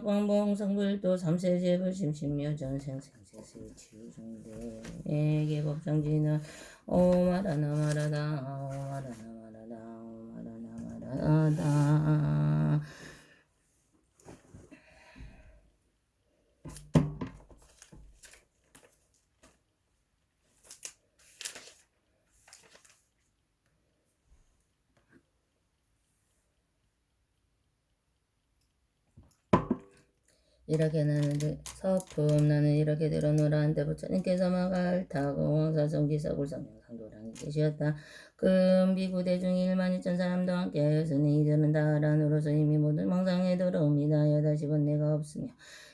광봉성불도 삼세제불 심심묘전 생생세세 치유중대 계법정지는 오마라나마라다 오마라나마라다 오마라나마라다. 이렇게 나는 서품 나는 이렇게 들어노라 한데 부처님께서 마갈타고 왕사성기사불성명상도량이 계시었다. 금비구 대중 1만 2천 사람도 함께 하였으니 이들은 다 아란으로서 이미 모든 망상에 들어옵니다. 여다시 번뇌가 없으며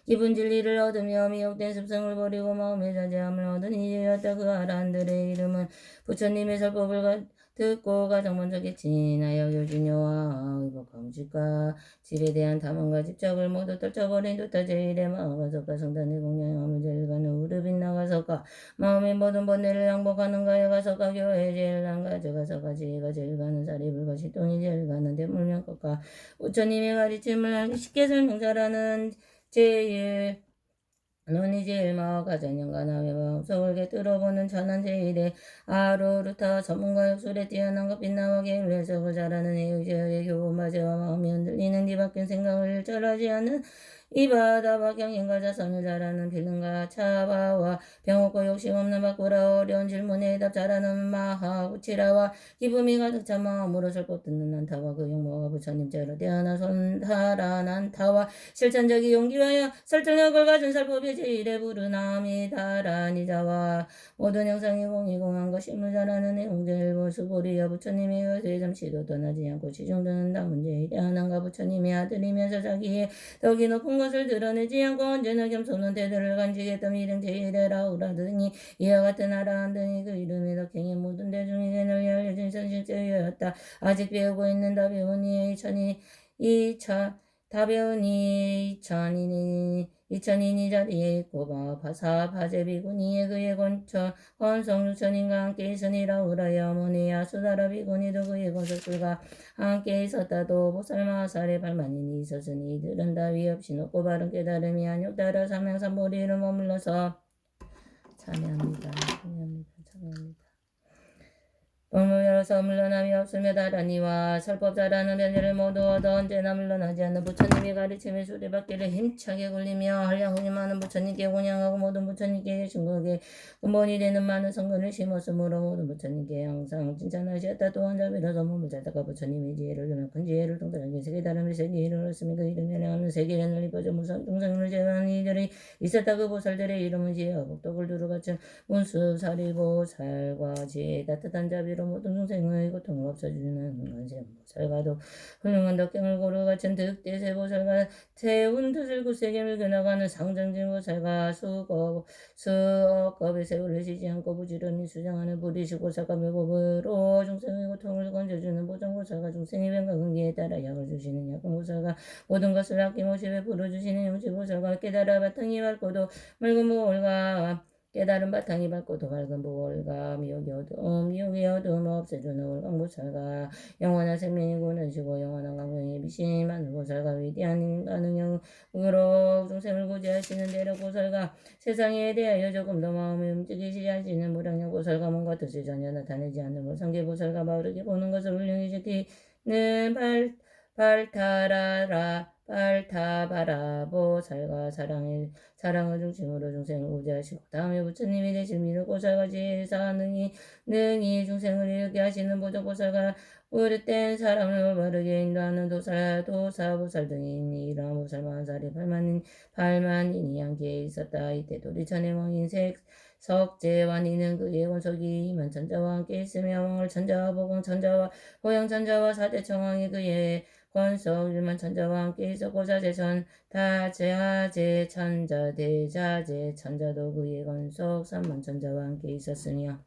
기분 진리를 얻으며 미혹된 습성을 버리고 마음의 자제함을 얻은 이였다. 그 아란들의 이름은 부처님의 설법을 듣고 가장 먼저 개친하여 교진여와 의복함 질과 질에 대한 탐험과 집착을 모두 떨쳐버린 두타 제일의 마음가서가 성단의 공양함을 제일 가는 우르빈 나가서가 마음의 모든 번뇌를 양복하는 가여 가서가 교회 제일 난가져 가서가 지혜가 제일 가는 사리불과 시통이 제일 가는 대물명법과 부처님의 가르침을 알기 쉽게 설명 잘하는 제일 논이 제일 마가 전연간함의 마음속을 꿰뚫어보는 천한 제일의 아로루타 전문가 역술에 뛰어난 것 빛나게 해석을 잘하는 해유제의 교훈마제와 마음이 흔들리는 뒤바뀐 생각을 일절하지 않는 이바다와 경인과 자선을 잘하는 필름과 차바와 병없고 욕심 없는 바꾸라 어려운 질문에 답 잘하는 마하우치라와 기쁨이 가득 찬 마음으로 설법 듣는 난타와 그 용모가 부처님께로 태어나 손하라 난타와 실천적인 용기와여 설득력을 가진 설법이 제일에 부르나미다라니자와 모든 형상이 공이공한 것 실물 잘하는 내용제일보 수보리여 부처님의 것에 잠시도 떠나지 않고 시중드는 다문제의 대한한가 부처님의 아들이면서 자기의 덕이 높은 것을 드러내지 않고 언제나 겸손한 태도를 간직했던 미령 제일에라우라 등이 이와 같은 아라한 등이 그 이름의 덕행의 모든 대중에게 널리 알려진 선실제였다. 아직 배우고 있는 다 배운 이의 다 배우니 이천이니 자리에 있고 바제비구니의 그의 권처 권성육천인과 함께 있으니라 우라야 모니야 수다라 비구니도 그의 권속들과 함께 있었다도 보살마살의 발만인이 있었으니 이들은 다 위없이 높고 바른 깨달음이 아니오 따라 삼명삼보리를 머물러서 참여합니다. 몸을 열어서 물러남이 없으며 다라니와 설법 잘하는 변제를 모두 얻어 언제나 물러나지 않는 부처님의 가르침에 수레바퀴를 힘차게 굴리며 한량훈이 많은 부처님께 공양하고 모든 부처님께 증거하게 근본이 되는 많은 성근을 심었으므로 모든 부처님께 항상 칭찬하셨다. 또한 자비로서 몸을 잘닦아 부처님의 지혜를 주면 큰 지혜를 동달하게 세계 다름의 세계를 얻으며 그 이름에 행하는 세계를 널리버져 무선 동성을 제외하는 이들이 있었다. 그 보살들의 이름은 지혜와 복덕을 두루같은 문수 사리보살과 지혜 따뜻한 자비로 모든 중생의 고통을 없애주는 관세음보살과도 훌륭한 덕경을 고루 갖춘 득대세보살과 태운 뜻을 굳세게 밀겨나가는 상정진보살과 수억겁의 세월을 쉬지 않고 부지런히 수장하는 부리시보살과 묘법으로 중생의 고통을 건져주는 보정보살과 중생의 병과 근기에 따라 약을 주시는 약봉보살과 모든 것을 아낌없이 베풀어주시는 용지보살과 깨달아 바탕이 밝고도 맑은 보월과 깨달은 바탕이 밝고도 밝은 보월과 미혹의 어두움 없애주는 월광보살과 영원한 생명이 구원하시고 영원한 강명의 미신 하늘보살과 위대한 인간능력으로 중생을 구제하시는 대력보살과 세상에 대하여 조금 더 마음을 움직이시지 하시는 무량력보살과 몸과 뜻을 전혀 나타내지 않는 무상계보살과 바르게 보는 것을 훌륭히 지키는 발타바라보살과 사랑을 중심으로 중생을 구제하시고 다음에 부처님이 되신 미륵보살과 지혜사 능히 중생을 이르게 하시는 보조보살과 오랫된 사람을 바르게 인도하는 도사보살 등이 있니 이러한 보살 만살이 팔만인이 함께 있었다. 이때 도리천의 왕인 석재완이는 그의 원석이 이만천자와 함께 있으며 왕을 천자와 보공천자와 호양천자와 사대청왕이 그의 권석 1만 천자와 함께 있었고 자재천 다재하재 천자 대자재 천자도 그의 권석 3만 천자와 함께 있었으며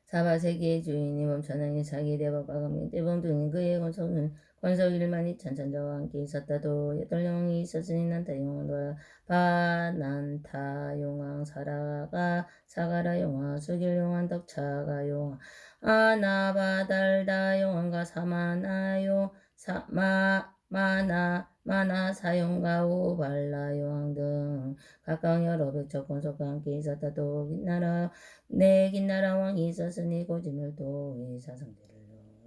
사바세계의 주인이 멈춰나니 자기 대법과 금민 대범 등이 그의 권속은 권석 1만 2천 천자와 함께 있었다도 여덟 영왕이 있었으니 난타 용왕 바난타 용왕 사가라 용왕 수길 용왕 덕차가 용왕 아나바달다 용왕과 사마나요 마나 사용과 우발라 용왕 등 각각 여러 백척 권속과 함께 있었다도 긴 나라 왕이 있었으니 고지멸도 사성들을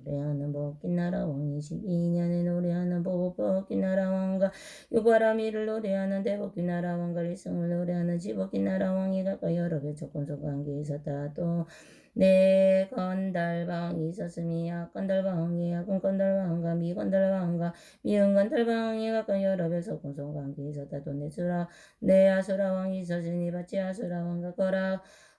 노래하는 복긴 나라 왕이 12년에 노래하는 복긴 나라 왕과 유바라미를 노래하는 대복긴 나라 왕과 일승을 노래하는 지복긴 나라 왕이 각각 여러 백척 권속과 함께 있었다. 또 네 건달방이 있었으니 건달방이 약은 건달방과 미건달방과 미은 건달방이 각각 여러 백석 권속과 함께 있었다. 또 네 아수라왕이 있었으니 밭이 아수라왕과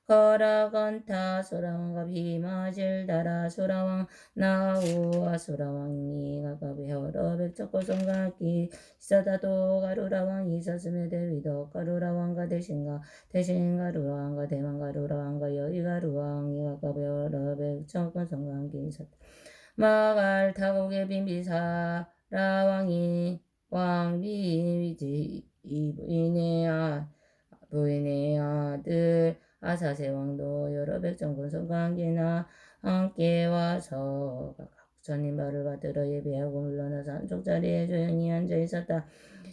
거라건타 수라왕과 비마질다라 수라왕 나우아 수라왕이 각각 여러 백척 권속과 함께 있었다. 또 가루라왕이 있었으며 대위도 가루라왕과 대신 가루왕과 대만 가루왕과 여위 가루왕이 각각 여러 백척 권속과 함께 있었다. 마갈 타국의 빈비사라왕이 왕비위지 부인의 아들 아사세왕도 여러 백정 권속과 함께 와서 각각 부처님 말을 받들어 예배하고 물러나서 한쪽 자리에 조용히 앉아 있었다.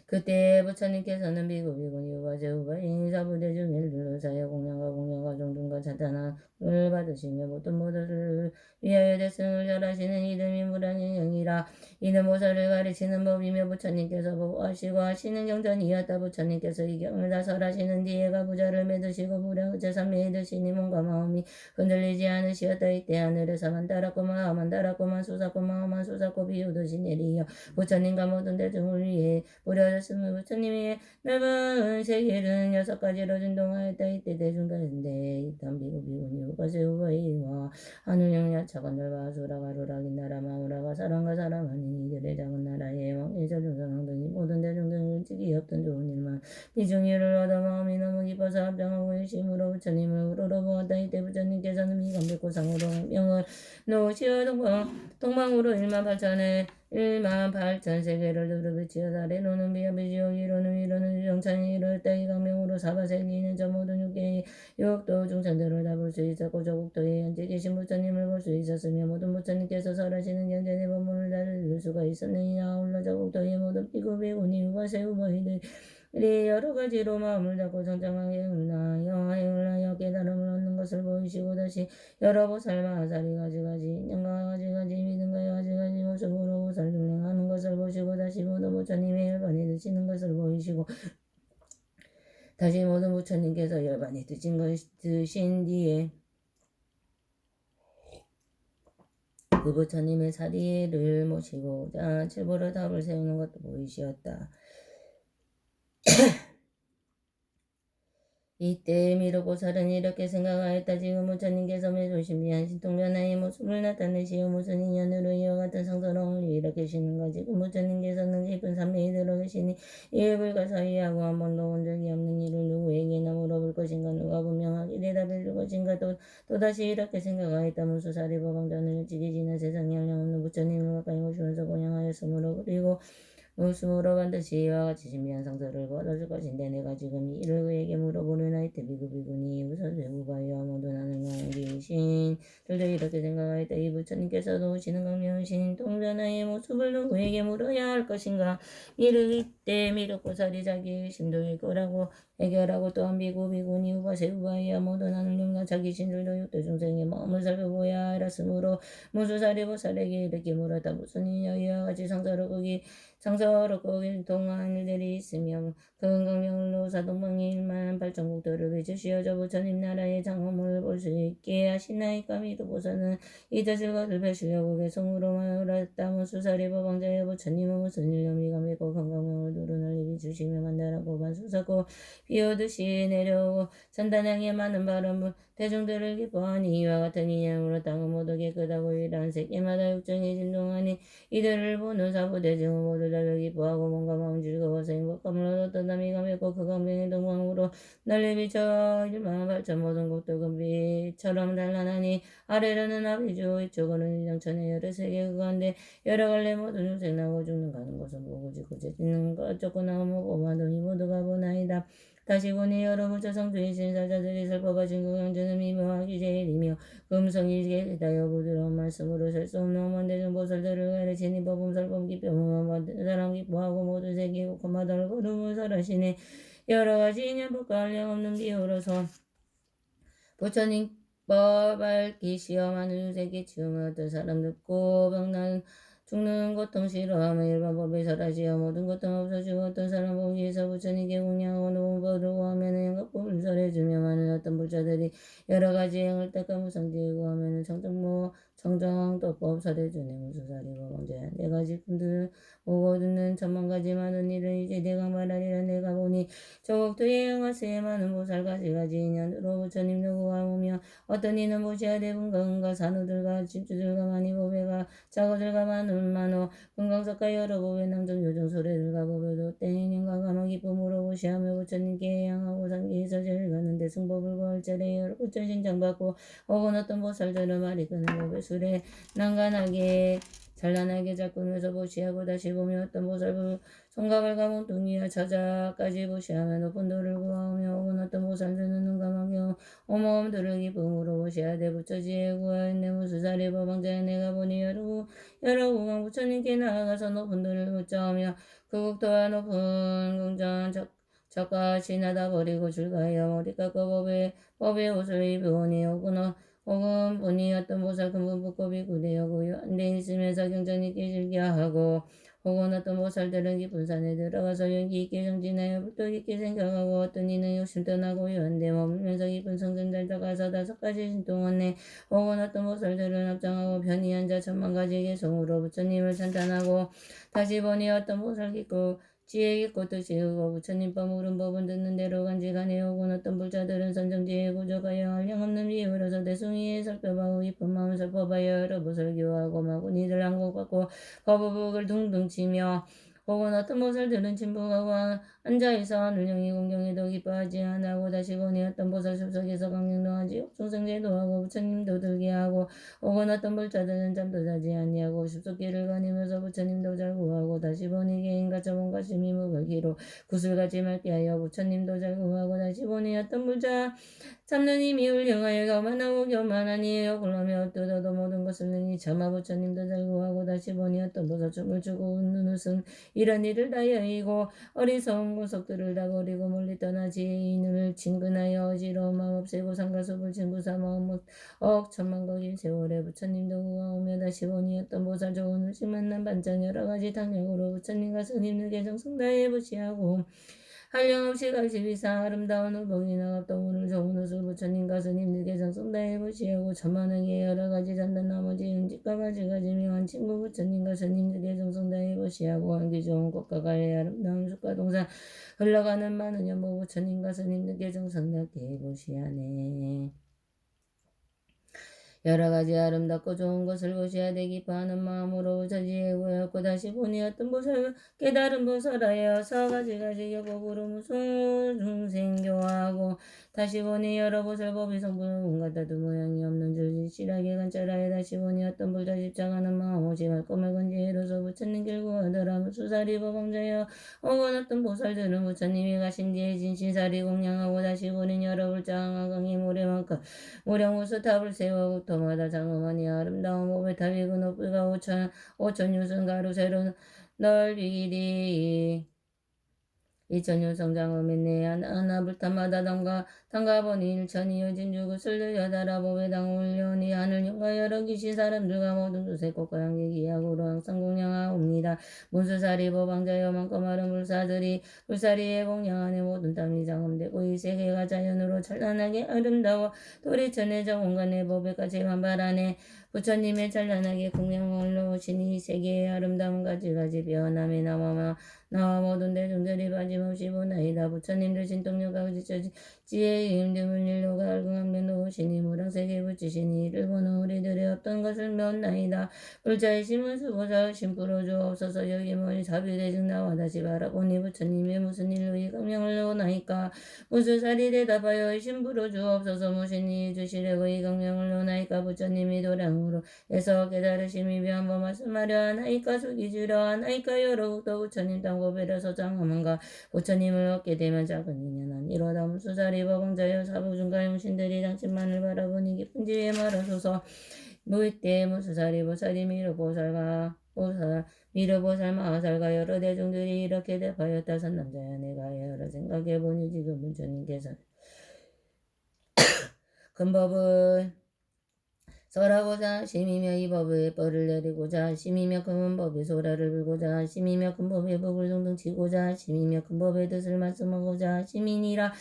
그때 부처님께서는 비구비구니 우바제 우바인 사부대 중일 눌러사여 공양과 종등과 찬탄함을 받으시며 모든 모두를 위하여 대승을 절하시는 이름이 무량의 영이라. 이는 모사를 가르치는 법이며 부처님께서 보호하시고 하시는 경전이었다. 부처님께서 이 경을 다 설하시는 뒤에 가부좌를 매드시고 무량 제삼매에 드시니 몸과 마음이 흔들리지 않으시었다. 이때 하늘에서만 달았고 마음만 달았고만 솟았고 마음만 솟았고 비오듯이 내리어 부처님과 모든 대중을 위해 뿌려졌으며 부처님의 넓은 세계는 6가지로 진동하였다. 이때 대중 가운데 있던 비구비구니 우바세 우바이와 하늘영 야차건 넓어 아수라 가루라 긴나라 마우라가 사람과 사람 아닌 이들의 작은 나라의 왕에서 중상왕 등이 모든 대중 등을 일찍이 없던 좋은 일만 비중이를 얻어 마음이 너무 기뻐서 합장하고 일심으로 부처님을 우러러보았다. 이때 부처님께서는 미감백고 상으로 명을 놓으시어 동방으로 18,000 세계를 두루비치어 아래로는 비어비지어 위로는 정찬이 이르렀다. 이 강명으로 사바세기는 저 모든 육계의 육도 중생들을 다 볼 수 있었고 저 국도에 현재 계신 부처님을 볼 수 있었으며 모든 부처님께서 설하시는 경전의 법문을 다 들을 수가 있었느니 아울러 저 국도의 모든 비구비구니 우바세 우바이들이 여러 가지로 마음을 잡고 정정하게 행을 하여 깨달음을 얻는 것을 보이시고 다시 여러 보살 마사리 가지가지 인연과 가지가지 믿음과 가지가지 모습으로 보살 중행하는 것을 보시고 다시 모든 부처님의 열반이 드시는 것을 보이시고 다시 모든 부처님께서 열반이 드신 뒤에 그 부처님의 사리를 모시고자 칠보로 답을 세우는 것도 보이시었다. 이때 미륵보살은 이렇게 생각하였다. 지금 부처님께서 매우 신비한 신통변화의 모습을 나타내시어 무슨 인연으로 이와 같은 상서로움을 일으켜 계시는 가 지금 부처님께서는 깊은 산매에 들어 계시니 이에 불가사의하고 한 번도 본 적이 없는 일을 누구에게나 물어볼 것인가 누가 분명하게 대답해 줄 것인가 또다시 이렇게 생각하였다. 무수사리 법왕전을 일찍이 지나 세상에 한량없는 부처님을 가까이 모시면서 공양하였으므로 그리고 무수로 반드시 이와 같이 신비한 상서를 벌어줄 것인데 내가 지금 이 일을 그에게 물어보려나이때 비구비구니 우선 외부바위와 모두 나는 강기신 들도 이렇게 생각하였다. 이 부처님께서도 오시는 강명의 신통변화의 모습을 누구에게 물어야 할 것인가. 이때 미륵보살이 자기 의심도 해결하고 또한 비구비구니 우바세 우바이와 모두 나는 영나 자기 신들도 육도 중생의 마음을 살펴보야 하였으므로 무수사리보살에게 이렇게 물었다. 무슨 이와 같이 상서로 거기 동안 일들이 있으며 큰 강명으로 사동방이 18,000국도를 외주시어 저 부처님 나라의 장엄을 볼 수 있게 하시나이까. 미륵보살은 이 뜻을 거들 배시려고 개성으로 말했다. 무수사리 법왕자여 부처님은 무슨 일념이가 맺고 큰 강명을 두루 널리 비추시며 만다라고 반수사고 비오듯이 내려오고 산단향의 많은 바람 대중들을 기뻐하니 이와 같은 인양으로 땅은 모두 깨끗하고 일한 세계마다 육정이 진동하니 이들을 보는 사부대중은 모두 달려 기뻐하고 몸과 마음 즐거워서 행복감을 얻었던 남이가 맺고 그 강명의 동방으로 널리 비쳐 18,000 모든 곳도 금빛처럼 단란하니 부처니 아래로는 아비주 이쪽으로는 일정천에 여러 세계 그 가운데 여러 갈래 모든 중생 나고 죽는 가는 곳은 보고 짓고 짓는 것 어쩌고 나오고 보마더니 모두가 보나이다. 다시 보니 여러 부처 성주이신 사자들이 설법하신 그 경전은 미묘하기 제일이며 금성이 게다여 부드러운 말씀으로 셀 수 없는 원대중 보살들을 가르치니 법음설법 기쁨을 사람 기뻐하고 모든 세계 고마달 걸음을 설하시네. 여러 가지 인연법과 한량없는 비유로서 부처님 법 알기 시험하는 유세계 치우며 어떤 사람 듣고 병난 죽는 고통 싫어하며 일반 법에 설하지어 모든 고통 없어지고 어떤 사람 보기 위해서 부처님께 공양하고 노은 거두고 하면은 영각법을 설해주며 많은 어떤 불자들이 여러 가지 행을 닦아 무상지고 하면은 청정도법 설해주네. 무수사리고 범죄한 네 가지 꿈들 보고 듣는 천만 가지 많은 일을 이제 내가 말하리라. 내가 보니 조국토의 행하세에 많은 보살 가지가지 인연으로 부처님도 구하오며 어떤 이는 보시야 대분과 은과 산후들과 집주들과 많이 보배가 자고들과 많은 건강석과 여러 보배 남정 요정 소래들과 보배도 땡인과 감화 기쁨으로 보시하며 부처님께 향하고 상기에서 제일 가는데 승법을 구할 절에 여러 부처 신장받고 혹은 어떤 보살들은 말이 끄는 보배 술에 난간하게 찬란하게 작품에서 보시하고 다시 보며 어떤 보살을 손가발 가문 둥이와 자자까지 보시하며 높은 도를 구하오며 혹은 어떤 보살들은 눈감하며 어마어마들을 기쁨으로 보시하되 부처지에 구하였네. 무수사리 법왕자에 내가 보니 여러 구강 부처님께 나아가서 높은 도를 묻자오며 그 국토와 높은 궁전 적과 지나다 버리고 줄가하여 머리 깎고 법의 옷을 입으니 혹은 본이 어떤 보살 근본법이 구대하고 안돼 있으면서 경전이 깨질게 하고 혹은 어떤 보살들은 깊은 산에 들어가서 연기 있게 정진하여 불도 있게 생각하고 어떤 이는 욕심 떠나고 요한데 머물면서 깊은 성전들 들어가서 5가지 신동원에 혹은 어떤 보살들은 합장하고 편히 앉아 천만 가지 개성으로 부처님을 찬탄하고 다시 보니 어떤 보살 깊고 지혜 깊고 뜻이 크고 부처님 법 물은 법은 듣는 대로 간직하네. 혹은 어떤 불자들은 선정지에 부족하여 한량없는 비유로서 대숭이에 살펴봐오 깊은 마음을 살펴봐여 여러 보살 교하고 마구니들 항복받고 거부복을 둥둥 치며 혹은 어떤 보살들은 침묵하고 앉아있어 하늘령이 공경에도 기뻐하지 않하고 다시 보니 어떤 보살 숲속에서 강령도 하지 욕중생제도 하고 부처님도 들게 하고 혹은 어떤 불자들은 잠도 자지 아니하고 숲속길을 거니면서 부처님도 잘 구하고 다시 보니 개인과 저본과 심의묵을 기로 구슬같이 맑게 하여 부처님도 잘 구하고 다시 보니 어떤 불자 참는 힘이 훌륭하여 교만하고 교만하니 억울하며 뜯어도 모든 것을 능히 참아 부처님도 잘 구하고 다시 보니 어떤 보살 춤을 추고 웃는 웃음 이런 일을 다 여의고 어리석은 구석들을 다 버리고 멀리 떠나 지인을 친근하여 어지러운 마음 없애고 상가숲을 친구 삼아 천만 거길 세월에 부처님도 구하오며 다시 보니 어떤 보살 좋은 음식 만난 반찬 여러 가지 당력으로 부처님과 스님들 계정 성다해 부시하고 한량없이 갈십이상 아름다운 의복이나 갑동문을 좋은 옷을 부처님과 스님들께 정성다해 보시하고 천만하게 여러 가지 잔단 나머지 음식과 가지가지 묘한 친구 부처님과 스님들께 정성다해 보시하고 한기 좋은 꽃과 가래 아름다운 숲과 동산 흘러가는 많은 연보 부처님과 스님들께 정성다해 보시하네. 여러 가지 아름답고 좋은 것을 보셔야 되기 기뻐하는 마음으로 저지에 구하였고 다시 보니 어떤 보살 깨달은 보살하여서 가지가지 여법으로 무슨 중생교하고 다시 보니 여러 보살 법이 성분은 온갖다도 모양이 없는 줄 실하게 관찰하여 다시 보니 어떤 불자 집착하는 마음 오지 말고 맑은 지혜로서 부처님 길구하더라. 무수사리 법왕자여 혹은 어떤 보살들은 부처님이 가신 뒤에 진신사리 공양하고 다시 보니 여러 불자 강이 모래만큼 모령우수탑을 세워 도마다 장엄하니 아름다운 몸의 탑이 그 높이가 5천 유승 가로세로 넓이리 2천유 성장음에 내 하나 불탑마다 담가보니 1천이 진주 구슬 여다라 법에 당올려니 하늘령과 여러 귀신 사람들과 모든 두세꽃과 향기 기약으로 항상 공양하옵니다. 문수사리 법왕자여 많고 많은 불사리의 공양안에 모든 땀이 장엄되고 이 세계가 자연으로 찬란하게 아름다워 도리천의 정원간의 법에까지 만발하네. 부처님의 찬란하게 공양을 놓으시니 이 세계의 아름다운 가지가지 변함에 나와 모든 대중들이 빠짐없이 보나이다. 부처님들 신통력과 지혜의 힘듦을 일로가 알궁함에 놓으시 모시니 무량세계 붙이시니 이를 보는 우리들의 없던 것을 메웠나이다. 불자이심은 수보자이심 풀어주옵소서. 여기 머니 자비대증 나와 다시 바라보니 부처님의 무슨 일로 이 강명을 넣어나이까. 무수살이 대답하여 이심 풀어주옵소서. 무신이 주시려고 이 강명을 넣어나이까. 부처님이 도량으로 해서 깨달으심이 비한번 말씀하려 하나이까. 속이주려 하나이까. 여러국도 부처님 땅고배려서 장엄한가. 부처님을 얻게 되면 작은 인연한 이로다. 무수살이 법왕자여 사부중가 용신들이 당신만을 바라보니 깊은 지혜에 말하소서. 무이때 무수살이 보살이 미르보살과 보살 미르보살 마하살과 여러 대중들이 이렇게 대파였다. 선남자야 내가 여러 생각해보니 지금 부처님께서 근법을 설하고자 심이며 이 법의 뻘을 내리고자 심이며 큰 법의 소라를 불고자 심이며 큰 법의 법을 동동 치고자 심이며 큰 법의 뜻을 말씀하고자 심이니라.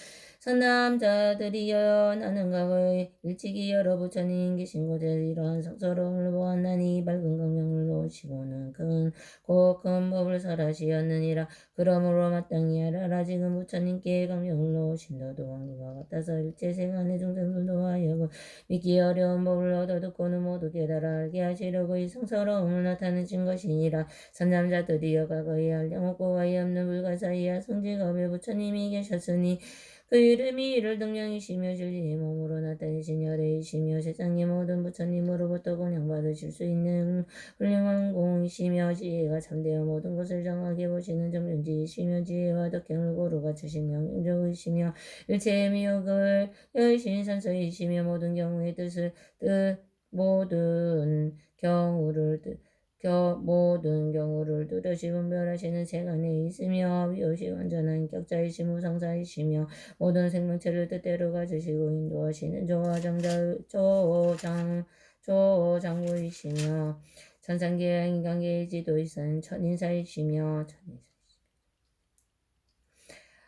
선남자들이여 나는 과거에 일찍이 여러 부처님 계신 곳에 이러한 성스러움을 보았나니 밝은 강명을 놓으시고는 큰 법을 설하시었느니라. 그러므로 마땅히 알아라. 지금 부처님께 강명을 놓으신 도왕과 같아서 일체생안의 중생들도 하여금 믿기 어려운 법을 얻어 듣고는 모두 깨달아 알게 하시려고 이 성스러움을 나타내신 것이니라. 선남자들이여 과거에 알량없고 와이 없는 불가사의야 성직업에 부처님이 계셨으니 그 이름이 이를 등령이시며 진리의 몸으로 나타내신 열애이시며 세상의 모든 부처님으로부터 공양받으실 수 있는 훌륭한 공이시며 지혜가 참되어 모든 것을 정확히 보시는 정명지이시며 지혜와 덕행을 고루 갖추시며 명정이시며 일체의 미혹을 여의신 선서이시며 모든 경우의 모든 경우를 뚜렷이 분별하시는 세간에 있으며 위없이 완전한 격자이시며 상사이시며 모든 생명체를 뜻대로 가지시고 인도하시는 조장구이시며 천상계와 인간계의 지도이신 천인사이시며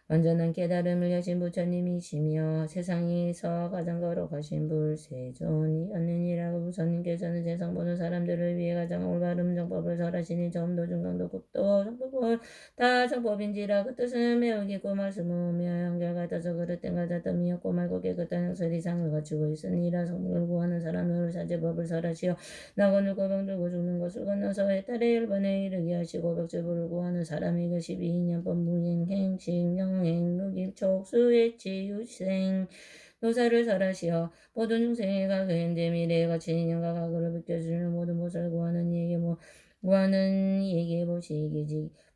완전한 깨달음을 여신 부처님이시며 세상에서 가장 거룩하신 불세존이었느니라. 부처님께서는 세상 모든 사람들을 위해 가장 올바른 정법을 설하시니 점도 중강도 급도 정법을 다 정법인지라. 그 뜻은 매우 깊고 말씀은 한결같아서 그릇된 가자뜸이었고 맑고 깨끗한 형설이 상을 갖추고 있으니라. 성불을 구하는 사람을 사제법을 설하시어 낙원을 고병들고 죽는 것을 건너서 해탈의 열반에 이르게 하시고 벽제불을 구하는 사람에게 12인연법 무행 행식 영행 누깁 촉수의 치유생 노사를 설하시어 모든 중생의 가그현재 미래의 거친 인연과 과거를 비켜주는 모든 보살 구하는 이에게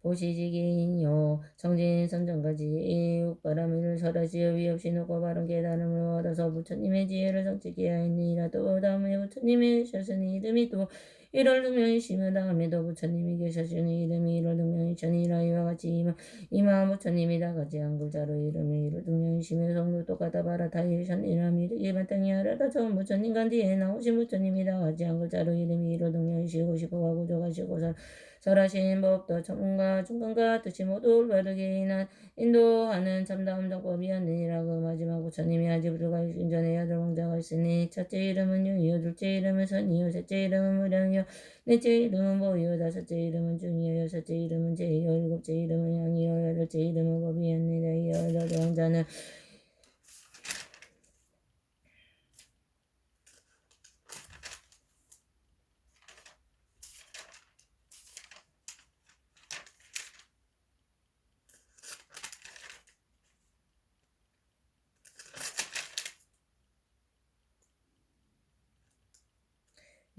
보시지기인요 정진 선정까지 육바라밀을 설하시어 위없이 높고 바른 깨달음을 얻어서 부처님의 지혜를 성취케 하였느니라. 또 다음에 부처님이 계셨으니 이름이 또 1월 등명이시며 다음에도 부처님이 계셨으니 이름이 1월 등명이시니라. 이와 같이 이마 부처님이 다 같이 한 글자로 이름이 1월 등명이시며 성도 똑같아 바라타이셨니라. 미르기 마땅히 알아라. 처음 부처님과 뒤에 나오신 부처님이 다 같이 한 글자로 이름이 1월 등명이시고 싶어가 구조가시고 설하신 법도 처음과 중간과 뜻이 모두 올바르게 인도하는 참다운 정법이었느니라. 그 마지막 부처님이 아직 불가이신 전에 여덟 왕자가 있으니 첫째 이름은 유이요 둘째 이름은 선이요 셋째 이름은 무량이요 넷째 이름은 보이요 다섯째 이름은 중이요 여섯째 이름은 제이요 일곱째 이름은 양이요 여덟째 이름은 법이었느니라. 이 여덟 왕자는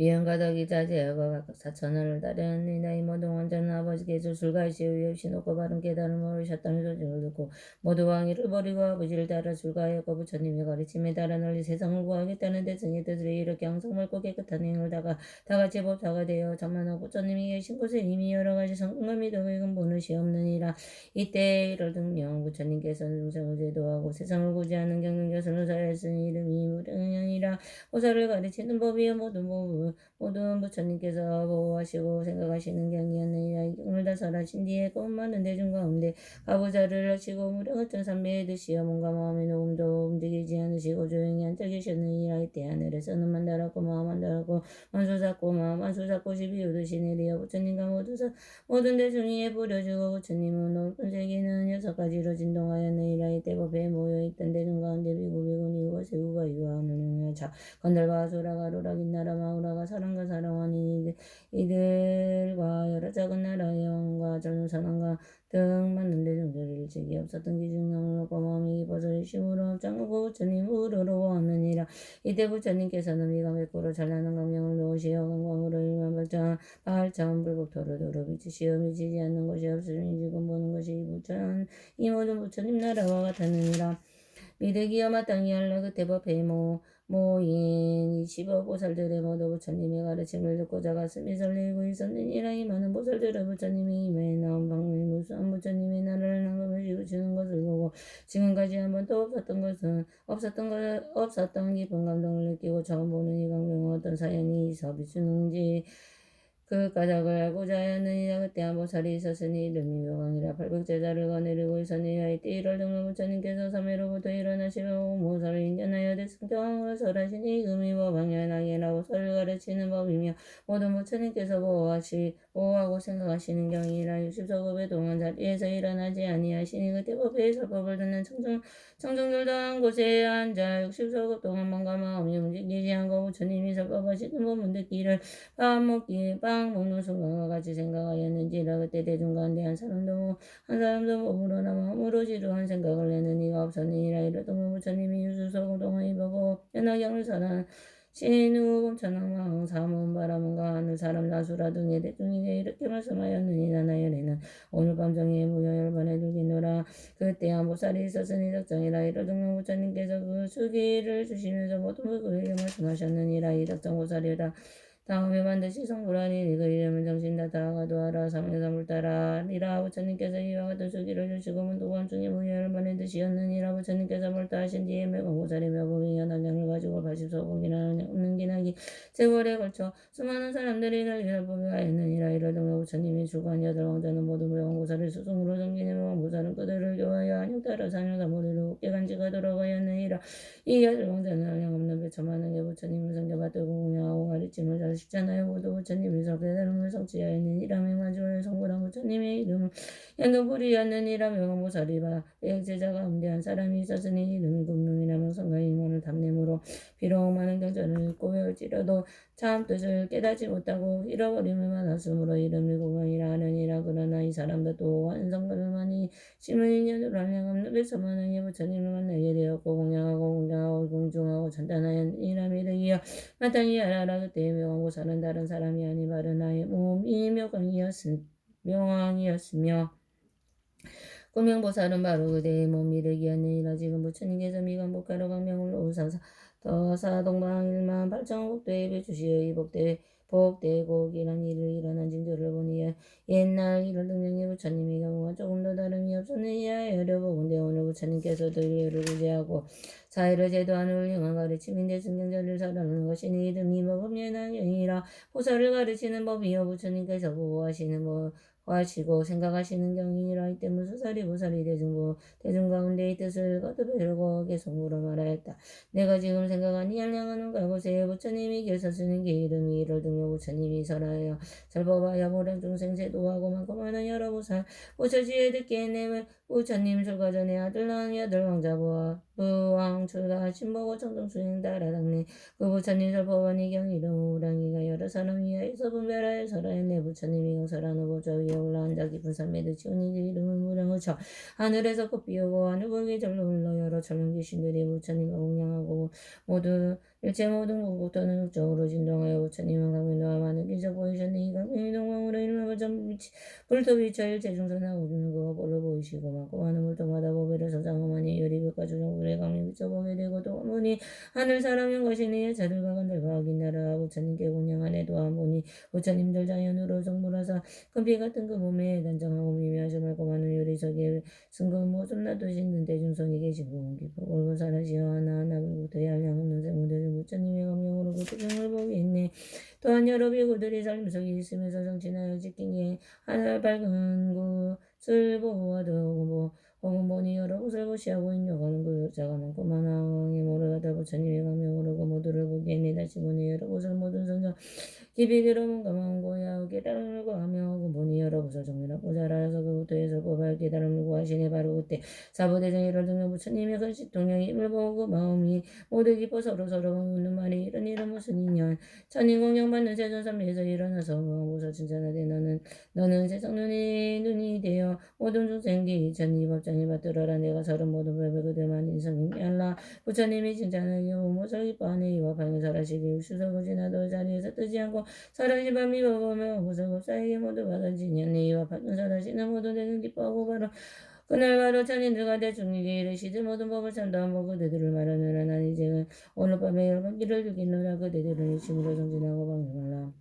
위험가덕이 자제하고 각각 사천을 따르느니라. 이 모든 왕자는 아버지께서 술가이시오 위없이 높고 바른 깨달음을 얻으셨다는 소식을 듣고 모두 왕위를 버리고 아버지를 따라 술가하였고 부처님의 가르침에 따라 널리 세상을 구하겠다는 대승의 뜻을 이렇게 항상 맑고 깨끗한 행을 다 같이 법사가 되어 천만호 부처님이 계신 곳에 이미 여러 가지 성공과 믿음의 근본의시 없느니라. 이때 1월 등명 부처님께서는 중생을 제도하고 세상을 구제하는 경륜교선을 사였으니 이름이 무량이니라. 보살을 가르치는 법이여 모든 부처님께서 보호하시고 생각하시는 경이었느니라. 이 경을 다 설하신 뒤에 꼭 많은 대중 가운데 가부자를 하시고 무량한 천삼배의 듯이여 몸과 마음의 녹음도 움직이지 않으시고 조용히 앉아 계셨느니라. 이때 하늘에서는 만다랐고 마음 만다랐고 만수잡고 마음 만수잡고 시비우듯이 내리어 부처님과 모든 대중이 부려주고 부처님은 높은 세계는 6가지로 진동하였느니라. 이때 법에 모여있던 대중 가운데 비구 비구니 우가 세우가 유하는 하나니라. 자 건달과 소라가 루락인 나라 마우라가 사람과 사랑하니 이들과 여러 작은 나라의 왕과 젊은 사람과 등 맞는데 정절일 적이 없었던 기중나무로 얻고 마음이 깊어서 심으로 앞장하고 부처님 우러러 왔느니라. 이때 부처님께서는 미가 맺고로 찬란한 강명을 놓으시어 강광으로 일만 발전 불국토로 도로 비치시어 미치지 않는 것이 없으니 지금 보는 것이 부처는 이 모든 부처님 나라와 같았느니라. 미르기어 마땅히 할라 그때 법회 모인 20보살들의 모두 부처님의 가르침을 듣고 자가슴이 설레고 있었느니라. 이 많은 보살들의 부처님이 임해 나온 방문이 무수한 부처님의 나라를 한금을 지우치는 것을 보고 지금까지 한 번도 없었던 깊은 감동을 느끼고 처음 보는 이 강명은 어떤 사연이 있어 비추는지 그 까닭을 알고자 하였느니라. 그때 한 보살이 있었으니 이름이 묘강이라. 팔백제자를 거느리고 있었느니라. 이때 일월 등록 부처님께서 삼회로부터 일어나시며 모살을 인견하여 대승경을 설하시니 금이 모방연하게라고 설을 가르치는 법이며 모든 부처님께서 보호하고 생각하시는 경이라. 60서급의 동안 자리에서 일어나지 아니하시니 그때 법회의 설법을 듣는 청중들도 한 곳에 앉아 60서급 동안 몸과 마음이 움직이지 않고 부처님이 설법하시는 법을 듣기를 빵 먹는 순간과 같이 생각하였는지라. 그때 대중 가운데 한 사람도 몸으로나 마음으로 지루한 생각을 내는 이가 없었느니라. 이르던 부처님이 유수서 동의 보고 연하경을 설하신 후 천황망 사문 바라문과 하늘 사람 나수라 등의 대중에게 이렇게 말씀하였느니라. 나열에는 오늘 밤 정에 무여 열반에 들기노라. 그때 한 보살이 있었으니 덕정이라. 이르던 부처님께서 그 수기를 주시면서 모든 그에게 말씀하셨느니라. 이 덕정보살이다. 다음에 반드시 성불하니 그 이름은 정신다타가도 하라. 삼명삼불 따라니라. 부처님께서 이와 같은 수기를 주시고 문도밤중에 무여를 만에 드시었느니라. 부처님께서 몰타하신 뒤에 매공보살이 묘공이 연합량을 가지고 80서공이나 없는 기나기 세월에 걸쳐 수많은 사람들이 난리를 보며 하였느니라. 이러던 부처님이 주관 여덟 왕자는 모두 매공보살을 수승으로 섬기는 매공보살은 그들을 교하여 안녕 따라 사녀사무리로 깨간지가 돌아가였느니라. 이 여덟 왕자는 한량없는 배천만하게 부처님을 섬겨받들고 공양하고 가르침을 잘 식잖아요. 모두 부처님이 석대다름을 성취하였느니라. 맹마주를 성불한 부처님의 이름은 연동불이었느니라. 명보살이바 백제자가 음대한 사람이 있었으니 이름이 분명이나 명성과 임원을 담내므로 비록 많은 경전을 읽고 외울지라도 참 뜻을 깨닫지 못하고 잃어버림을 많았으므로 이름이 공명이라 하느니라. 그러나 이 사람도 또 완성을 많이 심은 인연으로 한량없는 배천만하게 부처님을 만나게 되었고 공양하고 공중하고 찬탄하였느니라. 미르기여 마땅히 알아라. 그때 명왕보살은 다른 사람이 아니 바로 나의 몸이 명왕이었으며 꿈명보살은 바로 그대의 몸 미륵이었느니라. 지금 부처님께서 미관복가로 강명을 오사사 더사동방 1만 8천 복대에 배주시어 이 복대고 이란 일을 일어난 징조를 보니 옛날 일을 등명의 부처님이 경우가 조금 더 다름이 없었느냐 여려보건대 오늘 부처님께서도 인류를 구제하고 사회를 제도하는 훌륭한 가르침인데 승경전을 설하는 것이니 이름이 법연하경이라. 보살을 가르치는 법이요 부처님께서 보호하시는 하시고 생각하시는 경이라. 이때 무수살이 보살이 대중 가운데의 뜻을 거듭하려고 계속 물어 말하였다. 내가 지금 생각하니 한량하는 갈곳에 부처님이 계셨으니 그 이름이 이를 등로 부처님이 설하여 설법하여 모량 중생 제도하고 많고 많은 여러 보살 부처지에 듣기에 내 부처님 출가 전에 아들랑 여덟 왕자부와 부왕 출가하신 보고 청정수행 따라당내 그 부처님 설법하니 경이름 우량이가 여러 사람 위하여서 분별하여 설하였네. 부처님이 경설한 후 보좌 위에 올라앉아 깊은 산매에 치우니 그 이름을 무량을 쳐 하늘에서 꽃피우고 하늘궁이 절로 흘러 여러 천명 귀신들이 부처님을 공양하고 모두 일체 모든 국토는 육적으로 진동하여 부처님은 강민도와 많은 기적 보이셨니. 이 강민이 동방으로 일러버전 불토 비쳐 일체 중선하고 주는 그가 볼로 보이시고 많고 많은 물동마다 보배를 서장하니 유리벽과 주정불에 강민 비춰보게 되고 또 문이 하늘 사람인 것이니 자들과 간들과 악인나라 부처님께 공양하네. 또한 문이 부처님들 자연으로 정물하사 금피 같은 그 몸에 단정하고 미묘하시 말고 많은 유리석에 승금 모습 놔두신 대중성이 계시고 깊고 골고 살아시어 하나하나부터 한량 없는 생물들을 부처님의 강명으로 그 표정을 보게 했네. 또한 여러 비구들이 삶속에 있으면서 정진하여 지키기에 하늘 밝은 곳을 보호하되 혹은 보니 여러 곳을 보시하고 인력하는 그 자가 많고 많아 왕의 모를 갖다 부처님이 강명으로 그 모두를 보기에 다시 보니 여러 곳을 모든 선정 깊이 들어본 가마운 고야 깨달음을 하며 그 보니 여러 곳을 정밀하고 잘 알아서 그 부터에서 고발 깨달음을 구하시니 바로 그때 사부대장이를 등등 부처님의 근식 동령이 입을 보고 그 마음이 모두 기뻐 서로 묻는 말이 이런 일은 무슨 인연 천인 공경받는 세존삼리에서 일어나서 무엇을 칭찬하되 너는 세상 눈이 되어 모든 중생기 천이 법장이 받들어라 내가 서른 모든 법을 그들만 인성이 알라 부처님이 칭찬하여 무엇을 기뻐하니 이와 방해설하시기 수석을 지나도 자리에서 뜨지 않고 설하시 밤이 먹으며 무석업사에게 모두 받아지냐니 이와 판사하시는 모두 내는 기뻐하고 바로 그날 바로 천인들과 대중에게 이르시되 모든 법을 참다하고 그대들을 말하느라 난 이제 오늘 밤에 열반기를 죽이느라 그대들을 일심으로 정진하고 방문하라.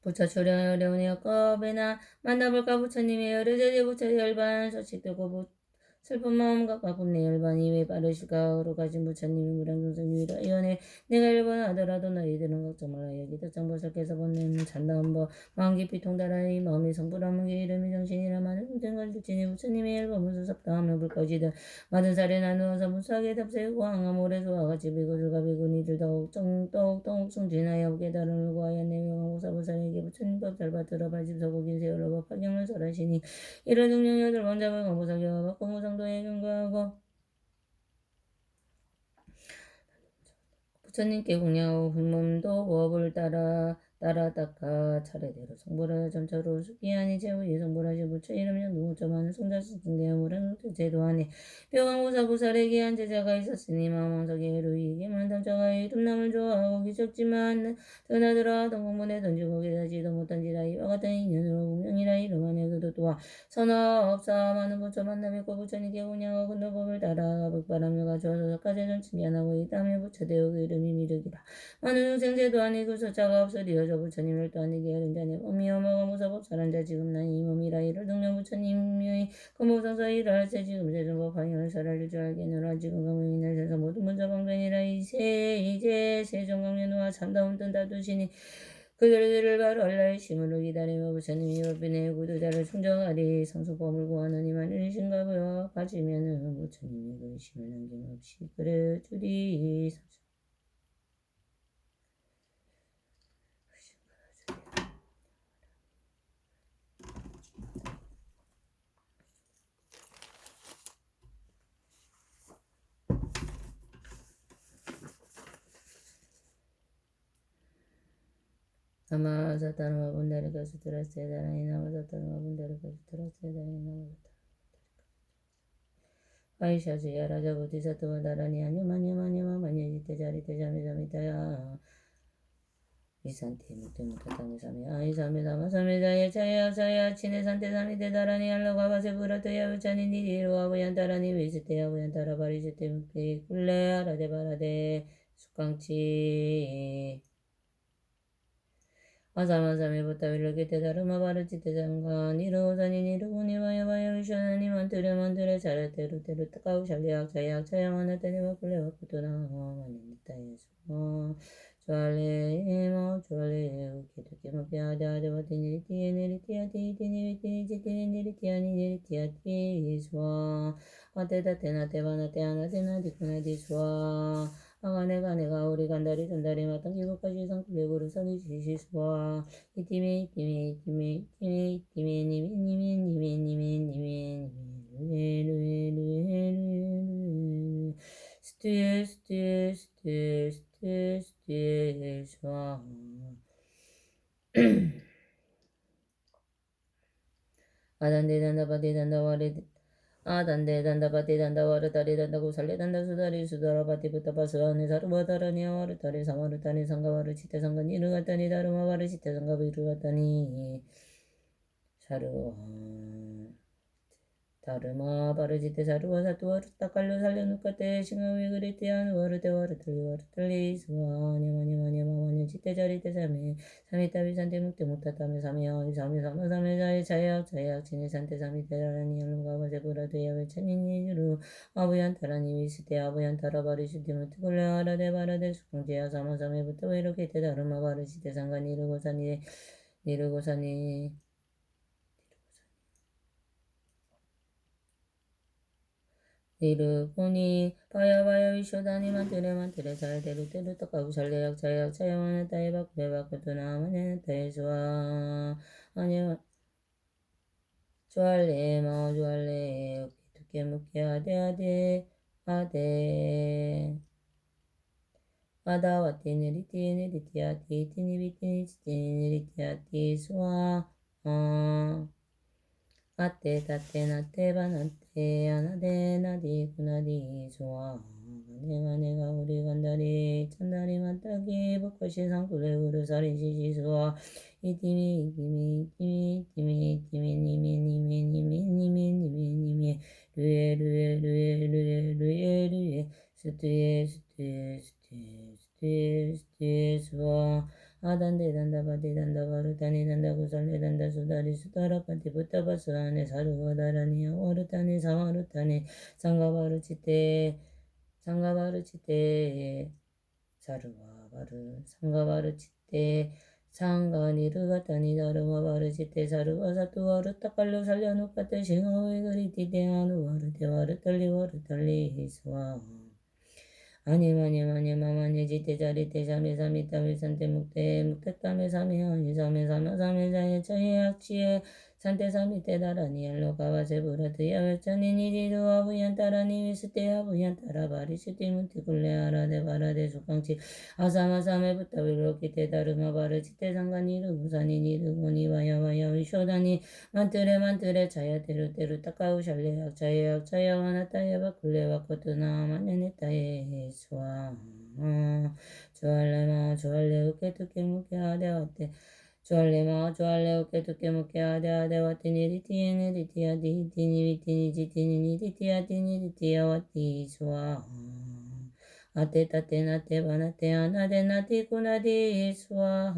부처 출연 어려우니 겁에나 만나볼까 부처님의 여르제제 부처 열반 소식 듣고 슬픈 마음과 가품내 열반이 왜 빠르실까 어로가신 부처님이 무량중생이 이러하여내 내가 열반하더라도 너희들은 걱정 말라 여기 특정보살께서 보내는 찬다운 법 마음 깊이 통달하여 마음이 성불하무게 이름이 정신이라 많은 공생을 주치니 부처님의 열반을 수섭다하며 불거지듯 맞은 살에 나누어서 무수하게 답세우고 항암 오래수와 같이 비구들과 비구니들 더욱 성진하여 깨달음을 구하여 내명하고 사부살에게 부처님 법 잘 받들어 발집서고 긴 세월로 법 파경을 설하시니 이런 능력 여덟 번잡을 공부사교와 법공무상도에 경거하고 부처님께 공양하고 불몸도 법을 따라 닦아 차례대로 성불하여 점차로 숙기하니 제후에 성불하시 부처 이름령 누구점하는 성자시 등대하무는 제도하니 뼈강무사부살에게 한 제자가 있었으니 마음왕석의 해루이에게 만담자가 이름남을 좋아하고 기적지만 드나들어 동공문에 던지고 기다지도 못한지라 이와 같은 인연으로 운명이라 이름하네 그도 또한 선업사 많은 부처 만남했고 부처님께 공양하고 근도법을 따라 백바람을 가져와서 석가제전 칭찬하고 이 땀에 부처되어 그 이름이 미륵이라 많은 중생제도 아니고 서자가 없으리여 저 부처님을 또 아니게 하는 자네 몸이여 먹어 무사법 사는 자 지금 난 이 몸이라 이를 등령 부처님의 금호성사 일할 새 지금 세존법 방향을 설할 줄 알겠노라 지금 강명이 날 세서 모든 문자방변이라 이제 세종강연우와 참다운 뜬 다두시니 그들을 바로 알라의 심으로 기다리며 부처님이 옆에 구두자를 충정하리 상속법을 구하는 이만 일신가보여 가지면은 부처님이 그 심을 남김없이 그려주리 나마사타르마 분다리카스 트라세다라니 나마사타르마 분다리카스 트라세다라니 나마사타르마 아이샤즈야 라자 보디사토와 다라니 아니마니마니마 마니지테 자리테 자미자미타야 이산테 무테무타타니 사미 아이사미 사마사미자야 차야 치네산테 사미테 다라니 알로가바세 부라토야 부차니 니리로아부얀 다라니 위스테야 부얀 다라바리시테 묵테 굴레 아라데 바라데 숙강치 아사마사미 부타윌로게 테다르마 바르치테 장간 이로우사니 니르구니와야 바야위쇼나니 만트레 자르테루테루 따까우 샬리악 차야마나테네와 굴레와 쿠토나 마니니타 예수 조알레 우키토키 무피아다데 와티니리티에 니리티아티니리티아니리티아니 예수와 아테다테나테바나테아나테나디쿠나디수와 아가네가 우리 간다리 전다리 마땅 기고까지 상kul레고를 선이 지시수와 이티메 스튜에 수와 아단데단다 와레 아단데 단다바데 단다와르 다리 단다고 살레 단다 수다리 수다라바티 부타바스 아니 사르바다라니 아와르 다리 사마르 타니 상가와르 치테 상간 이르갔다니 다르마와르 치테 상가부 이르갔다니 사르 다르마 바르지테 사르와 사투와르 따깔로 살려누까테 싱하위 그리티안 와르테 틀리 수아니마니마니마마니 치테 자리테 사미타비 산테 묵테 무타타메 사미야 사미 자에 자약 치니산테 사미테라니 알루가바세 부라데야 베차니니 주루 아부얀타라니 위스테 아부얀타라 바르시테 무트굴레 아라데 바라데 수콩제야 사마사메부터 이렇게 테다르마 바르시테 상간이 이르고사니 니르고사니 니르고니 바야바야 위쇼다니 만뜨레 잘데루테루 떡가부 잘레약 자약 자야마네 따에 바쿠레 바쿠투나 마네 따에 수아 아니 주알레 주알레 두께 묵게 아데 아다와티 느리티아티 티니비티니 치티니리티아티 수아 아떼 따떼 나떼 바나떼 아나데 나디 구나디 수아 내가 우리 간다리 찬다리 만따기 벚꽃이 상구레 우르사리 시시수아 이티미 니미 르에 스트에 수아 아단데 단다바디 단다바르타니 단다구살레 단다수다리 수다라칸티 부타바스 안에 사루바다라니야 와르타니 사마르타니 상가바르치테 상가바르치테 상가니르가타니 다르마바르치테 사르바사투와르 타칼로 살려놓카테 싱하웨그리티테 아누와르테와르탈리 수아 아니마니 지테자리테 샤메사미타미 산테묵테 묵테타메 사메 아니 사메 자에 자에 악치에 산테사미테 다라니 알로가와세 부라트야 웨차니 니리두아 부얀타라니 위스테야 부얀타라 바리시티 묵티굴레 아라데 바라데 수강치 아사마사메 부타위로키테 다르마 바르치테 상가니르 부사니 니르고니 와야와야 위쇼다니 만트레 차야테루테루 타카우 샬레약 차야약 차야와나타야 바쿨레와 코트나 마네네타에 수아 주알레 우케투케 무케 아데와테 주알레 우케투케 무케 아데와테 니리티야 디티니 지티니 니리티야 와티 수아 아테 따테 나테 바나테 아나데 나티 구나디 수아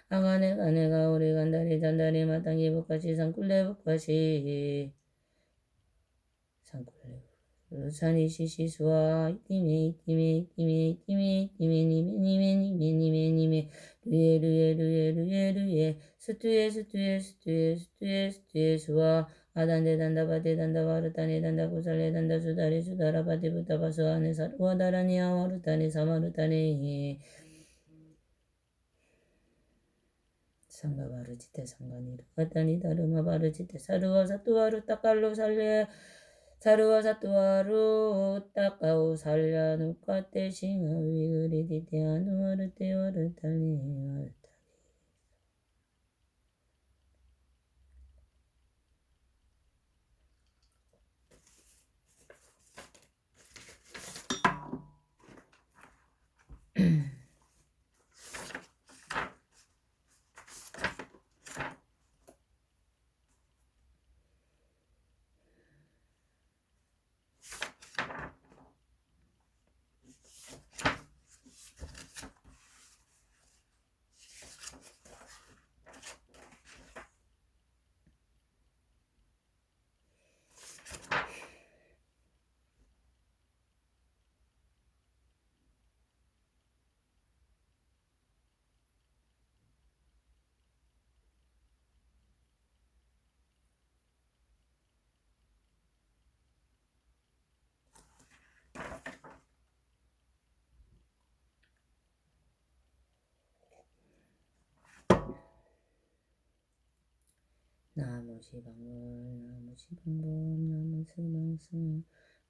아가네가 우리 간다리 단다리 마땅히 복가시 상꿀레 복가시 산이 시시수아 이티미 니메 루에 스투에 수아 아단데 단다바데 단다바르타니 단다구살레 단다수다리 수다라바데 부타바수 안에 사루와다라니아 와르타니 사마르타니 상가바르지테 상가니르 가타니 다르마바르지테 사루와 사투와루 따칼로 살레 사루와 사투와루 따까우 살랴 누카테 싱하위 그리디테 아누와르테 와르타니 나무시방물 나무스방승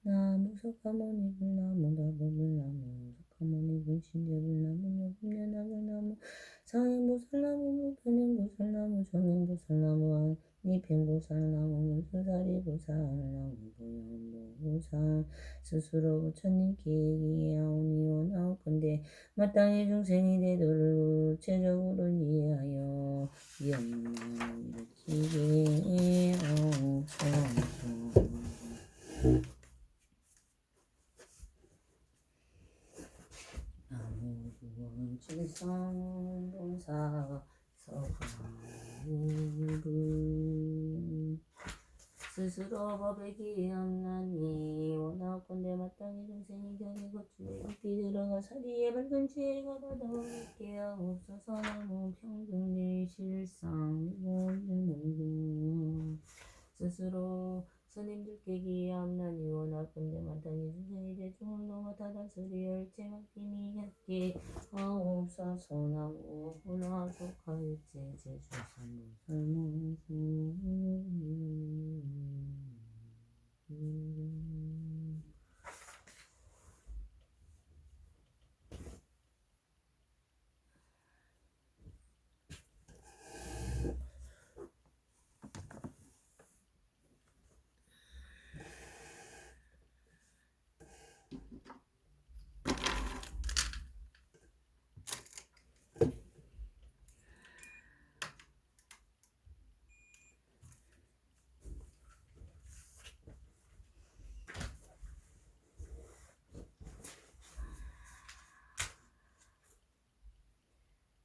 나무석가모니불 나무가보불 나무석가모니불 신재불 나무 여금연나무 상행보살나무 무변행보살나무 정행보살나무 니팽보살나무 물수사리보살나무 보현보살 스스로 부처님 기기야오니 원하건대 마땅히 중생이 되도록 구체적으로 이해하여 위험만 일으키게 하옵소서. 나무주원 칠성본사 서가무루 스스로 법에 기함나니 원하건대 마땅히 중생이 견이 고추에 깊이 들어가 사리에 밝은 지혜가 받아오게 하옵소서. 나무 평등대 실상 스스로 스님들께 기함나니 원하건대 마땅히 중생이 대중을 넘어 다다스리 열체 맡김이 갖게 하옵소서. 나무 혼화속하일체 제주삼보살모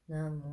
나무